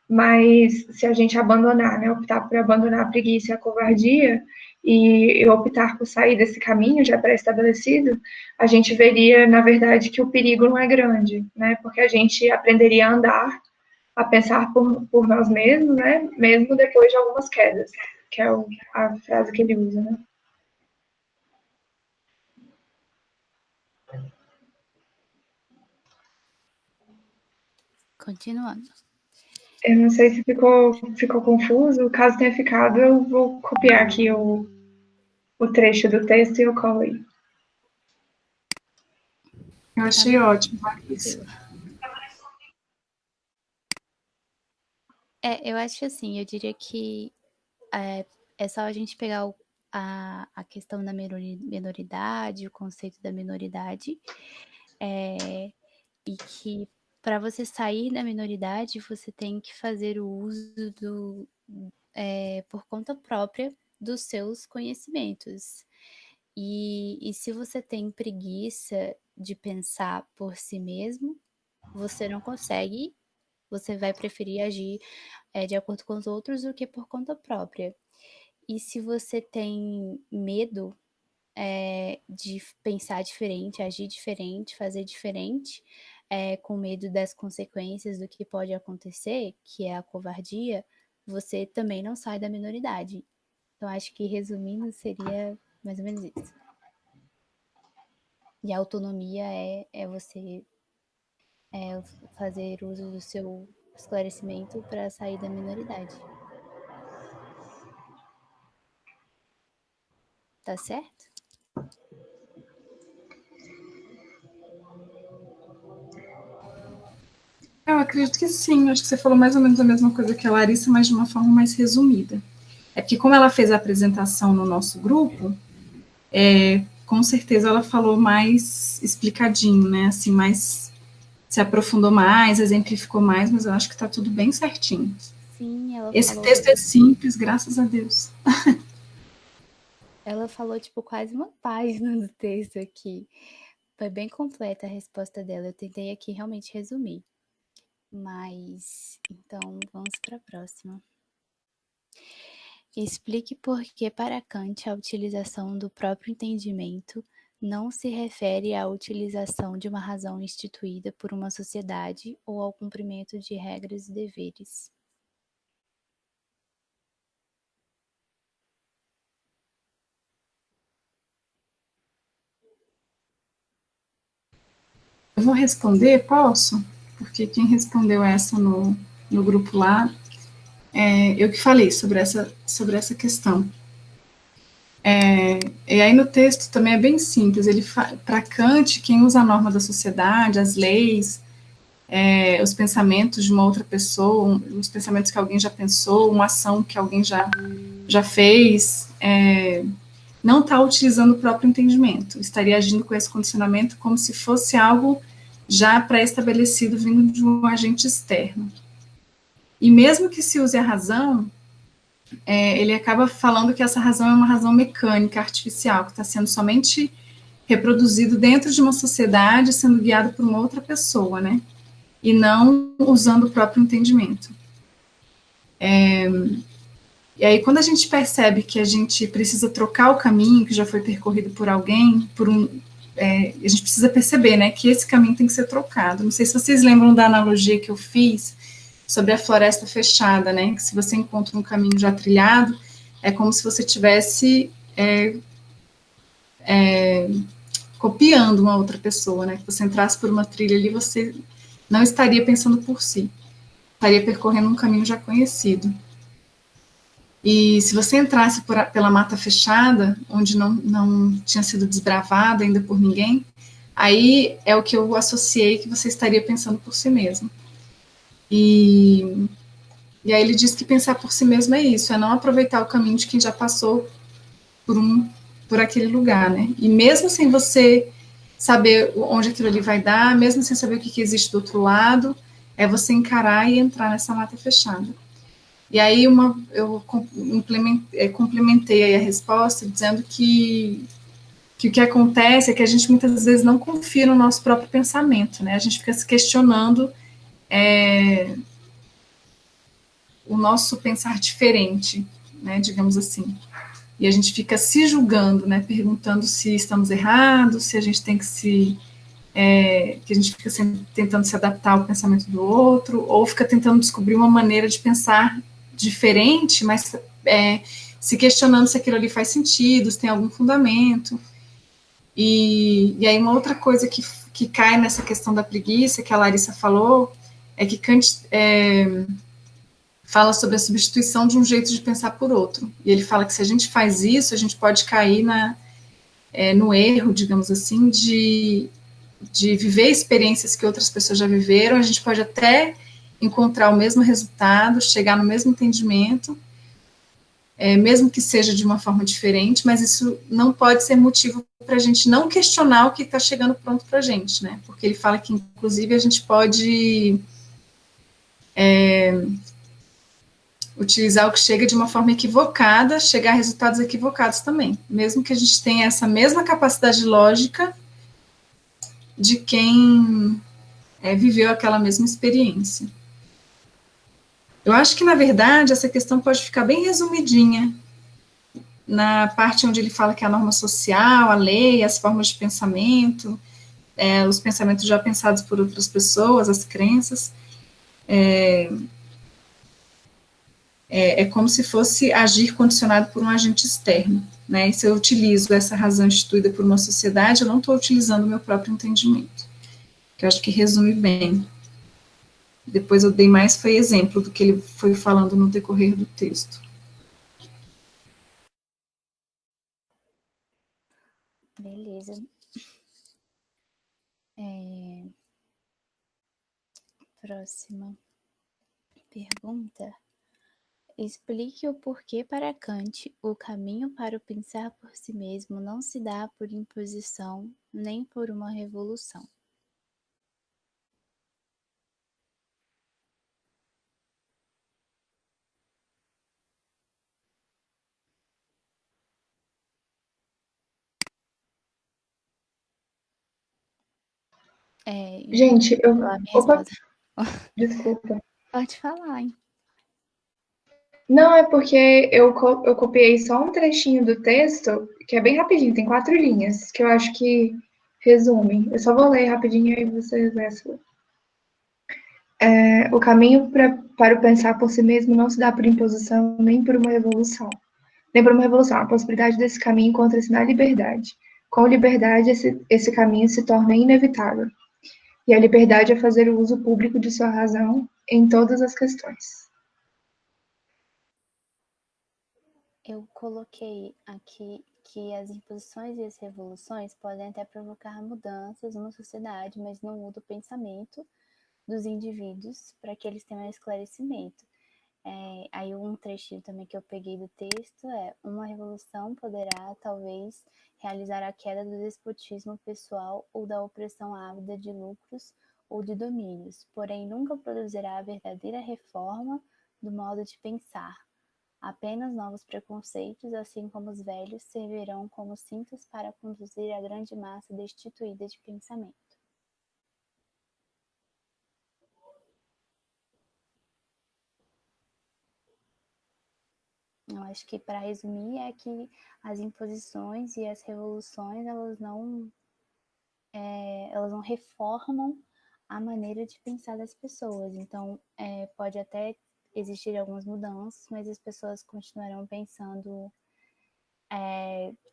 Mas se a gente abandonar, né, optar por abandonar a preguiça e a covardia e optar por sair desse caminho já pré-estabelecido, a gente veria, na verdade, que o perigo não é grande, né, porque a gente aprenderia a andar, a pensar por nós mesmos, né, mesmo depois de algumas quedas, que é a frase que ele usa, né. Continuando. Eu não sei se ficou confuso. Caso tenha ficado, eu vou copiar aqui o trecho do texto e eu colo aí. Eu achei ótimo, Larissa. Eu acho assim, eu diria que é só a gente pegar a questão da menoridade, o conceito da menoridade, e que para você sair da minoridade, você tem que fazer o uso por conta própria dos seus conhecimentos. E se você tem preguiça de pensar por si mesmo, você não consegue, você vai preferir agir de acordo com os outros do que por conta própria. E se você tem medo de pensar diferente, agir diferente, fazer diferente, com medo das consequências do que pode acontecer, que é a covardia, você também não sai da minoridade. Então, acho que, resumindo, seria mais ou menos isso. E a autonomia é você fazer uso do seu esclarecimento para sair da minoridade. Tá certo? Eu acredito que sim, acho que você falou mais ou menos a mesma coisa que a Larissa, mas de uma forma mais resumida. É que como ela fez a apresentação no nosso grupo, com certeza ela falou mais explicadinho, né, assim, mais, se aprofundou mais, exemplificou mais, mas eu acho que está tudo bem certinho. Sim, ela Esse falou... texto é simples, graças a Deus. Ela falou, tipo, quase uma página do texto aqui. Foi bem completa a resposta dela. Eu tentei aqui realmente resumir. Mas, então, vamos para a próxima. Explique por que para Kant a utilização do próprio entendimento não se refere à utilização de uma razão instituída por uma sociedade ou ao cumprimento de regras e deveres. Eu vou responder, posso? Porque quem respondeu essa no grupo lá, eu que falei sobre essa questão. E aí no texto também é bem simples, para Kant, quem usa a norma da sociedade, as leis, os pensamentos de uma outra pessoa, os pensamentos que alguém já pensou, uma ação que alguém já fez, não está utilizando o próprio entendimento, estaria agindo com esse condicionamento como se fosse algo já pré-estabelecido vindo de um agente externo. E mesmo que se use a razão, ele acaba falando que essa razão é uma razão mecânica, artificial, que está sendo somente reproduzido dentro de uma sociedade, sendo guiado por uma outra pessoa, né? E não usando o próprio entendimento. E aí, quando a gente percebe que a gente precisa trocar o caminho que já foi percorrido por alguém, a gente precisa perceber, né, que esse caminho tem que ser trocado. Não sei se vocês lembram da analogia que eu fiz sobre a floresta fechada, né, que se você encontra um caminho já trilhado, é como se você estivesse copiando uma outra pessoa, né, que você entrasse por uma trilha ali, você não estaria pensando por si, estaria percorrendo um caminho já conhecido. E se você entrasse pela mata fechada, onde não tinha sido desbravada ainda por ninguém, aí é o que eu associei que você estaria pensando por si mesmo. E aí ele diz que pensar por si mesmo é isso, é não aproveitar o caminho de quem já passou por aquele lugar, né? E mesmo sem você saber onde aquilo ali vai dar, mesmo sem saber o que existe do outro lado, é você encarar e entrar nessa mata fechada. E aí eu complementei aí a resposta dizendo que o que acontece é que a gente muitas vezes não confia no nosso próprio pensamento, né? A gente fica se questionando o nosso pensar diferente, né? Digamos assim. E a gente fica se julgando, né? Perguntando se estamos errados, se a gente tem que que a gente fica tentando se adaptar ao pensamento do outro, ou fica tentando descobrir uma maneira de pensar diferente, mas se questionando se aquilo ali faz sentido, se tem algum fundamento. E aí uma outra coisa que cai nessa questão da preguiça, que a Larissa falou, é que Kant fala sobre a substituição de um jeito de pensar por outro. E ele fala que se a gente faz isso, a gente pode cair no erro, digamos assim, de viver experiências que outras pessoas já viveram, a gente pode até encontrar o mesmo resultado, chegar no mesmo entendimento, mesmo que seja de uma forma diferente, mas isso não pode ser motivo para a gente não questionar o que está chegando pronto para a gente, né? Porque ele fala que, inclusive, a gente pode utilizar o que chega de uma forma equivocada, chegar a resultados equivocados também, mesmo que a gente tenha essa mesma capacidade lógica de quem viveu aquela mesma experiência. Eu acho que, na verdade, essa questão pode ficar bem resumidinha na parte onde ele fala que é a norma social, a lei, as formas de pensamento, os pensamentos já pensados por outras pessoas, as crenças. É como se fosse agir condicionado por um agente externo, né? E se eu utilizo essa razão instituída por uma sociedade, eu não estou utilizando o meu próprio entendimento, que eu acho que resume bem. Depois eu dei mais, foi exemplo do que ele foi falando no decorrer do texto. Beleza. Próxima pergunta. Explique o porquê para Kant o caminho para o pensar por si mesmo não se dá por imposição nem por uma revolução. Gente, Falar minha resposta. Desculpa. Pode falar, hein? Não, é porque eu copiei só um trechinho do texto, que é bem rapidinho, tem 4 linhas, que eu acho que resume. Eu só vou ler rapidinho e vocês lêem a sua. O caminho para o pensar por si mesmo não se dá por imposição nem por uma revolução. Nem por uma revolução. A possibilidade desse caminho encontra-se na liberdade. Com liberdade, esse caminho se torna inevitável. E a liberdade é fazer o uso público de sua razão em todas as questões. Eu coloquei aqui que as imposições e as revoluções podem até provocar mudanças numa sociedade, mas não muda o pensamento dos indivíduos para que eles tenham esclarecimento. Aí um trechinho também que eu peguei do texto uma revolução poderá, talvez, realizar a queda do despotismo pessoal ou da opressão ávida de lucros ou de domínios, porém nunca produzirá a verdadeira reforma do modo de pensar. Apenas novos preconceitos, assim como os velhos, servirão como cintos para conduzir a grande massa destituída de pensamento. Eu acho que, para resumir, é que as imposições e as revoluções, elas não reformam a maneira de pensar das pessoas. Então, pode até existir algumas mudanças, mas as pessoas continuarão pensando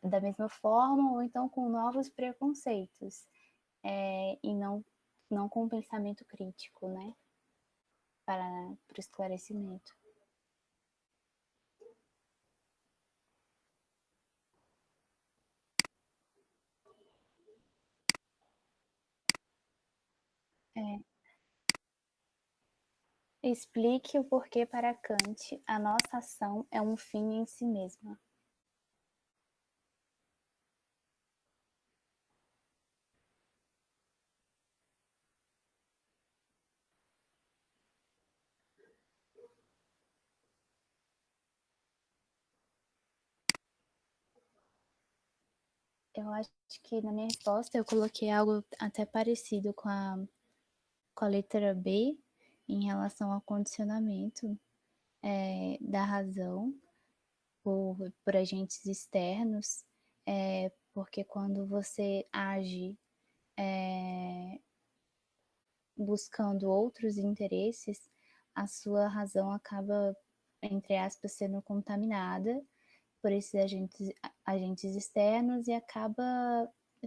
da mesma forma, ou então com novos preconceitos, e não com um pensamento crítico, né, para o esclarecimento. Explique o porquê para Kant a nossa ação é um fim em si mesma. Eu acho que na minha resposta eu coloquei algo até parecido com a letra B, em relação ao condicionamento da razão por agentes externos, porque quando você age buscando outros interesses, a sua razão acaba, entre aspas, sendo contaminada por esses agentes externos e acaba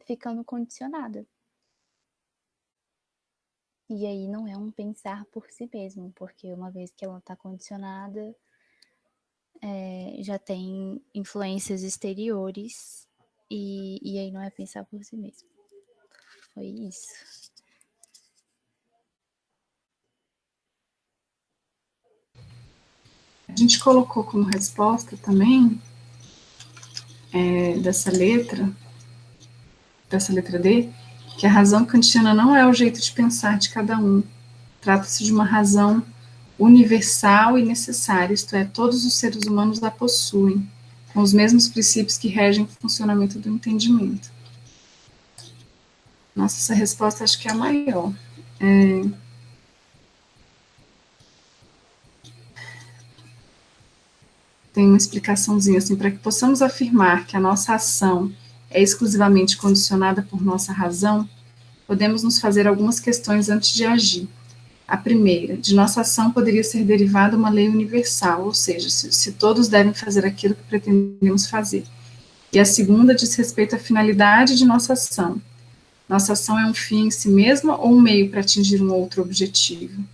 ficando condicionada. E aí não é um pensar por si mesmo, porque uma vez que ela está condicionada, já tem influências exteriores e aí não é pensar por si mesmo. Foi isso. A gente colocou como resposta também dessa letra D, que a razão kantiana não é o jeito de pensar de cada um. Trata-se de uma razão universal e necessária, isto é, todos os seres humanos a possuem, com os mesmos princípios que regem o funcionamento do entendimento. Nossa, essa resposta acho que é a maior. Tem uma explicaçãozinha assim, para que possamos afirmar que a nossa ação é exclusivamente condicionada por nossa razão, podemos nos fazer algumas questões antes de agir. A primeira, de nossa ação poderia ser derivada uma lei universal, ou seja, se todos devem fazer aquilo que pretendemos fazer. E a segunda diz respeito à finalidade de nossa ação. Nossa ação é um fim em si mesma ou um meio para atingir um outro objetivo?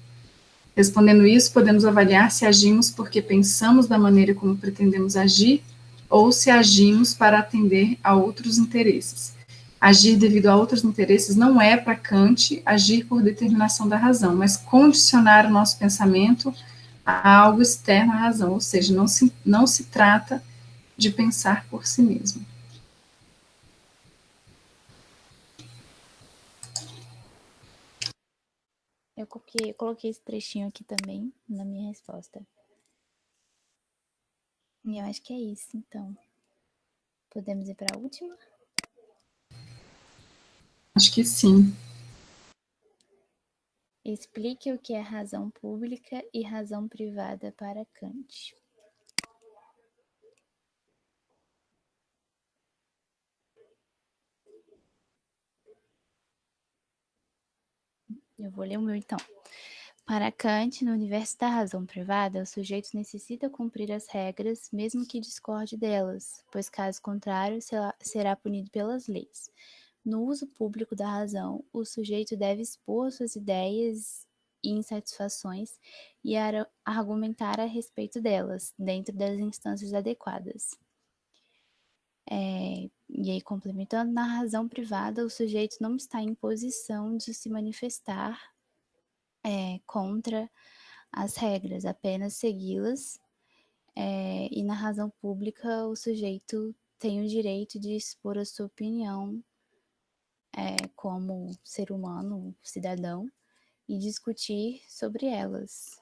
Respondendo isso, podemos avaliar se agimos porque pensamos da maneira como pretendemos agir ou se agimos para atender a outros interesses. Agir devido a outros interesses não é, para Kant, agir por determinação da razão, mas condicionar o nosso pensamento a algo externo à razão, ou seja, não se trata de pensar por si mesmo. Eu coloquei esse trechinho aqui também na minha resposta. E eu acho que é isso, então. Podemos ir para a última? Acho que sim. Explique o que é razão pública e razão privada para Kant. Eu vou ler o meu, então. Para Kant, no universo da razão privada, o sujeito necessita cumprir as regras, mesmo que discorde delas, pois, caso contrário, será punido pelas leis. No uso público da razão, o sujeito deve expor suas ideias e insatisfações e argumentar a respeito delas, dentro das instâncias adequadas. E aí, complementando, na razão privada, o sujeito não está em posição de se manifestar contra as regras, apenas segui-las, e na razão pública o sujeito tem o direito de expor a sua opinião como ser humano, cidadão, e discutir sobre elas.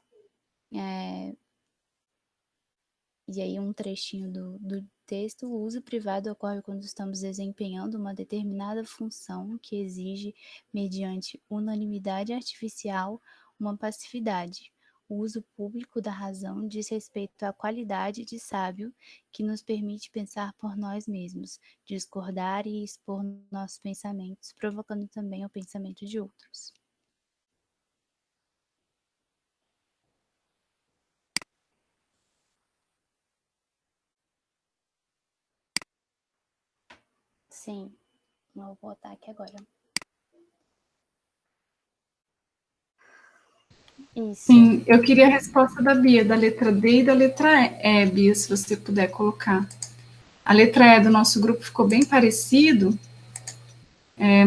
E aí um trechinho do texto: o uso privado ocorre quando estamos desempenhando uma determinada função que exige, mediante unanimidade artificial, uma passividade. O uso público da razão diz respeito à qualidade de sábio que nos permite pensar por nós mesmos, discordar e expor nossos pensamentos, provocando também o pensamento de outros. Sim, vou botar aqui agora. Isso. Sim, eu queria a resposta da Bia, da letra D e da letra E, Bia, se você puder colocar. A letra E do nosso grupo ficou bem parecido,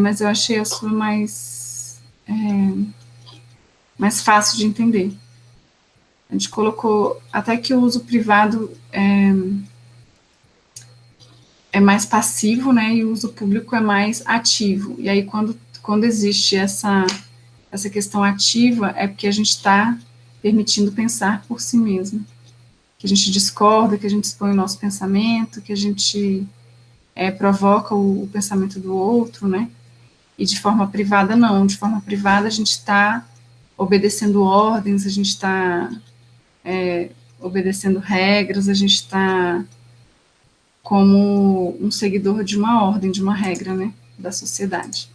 mas eu achei a sua mais fácil de entender. A gente colocou até que o uso privado é mais passivo, né, e o uso público é mais ativo. E aí, quando existe essa questão ativa, é porque a gente está permitindo pensar por si mesmo. Que a gente discorda, que a gente expõe o nosso pensamento, que a gente provoca o pensamento do outro, né? E de forma privada, não. De forma privada, a gente está obedecendo ordens, a gente está obedecendo regras, a gente está como um seguidor de uma ordem, de uma regra, né? Da sociedade.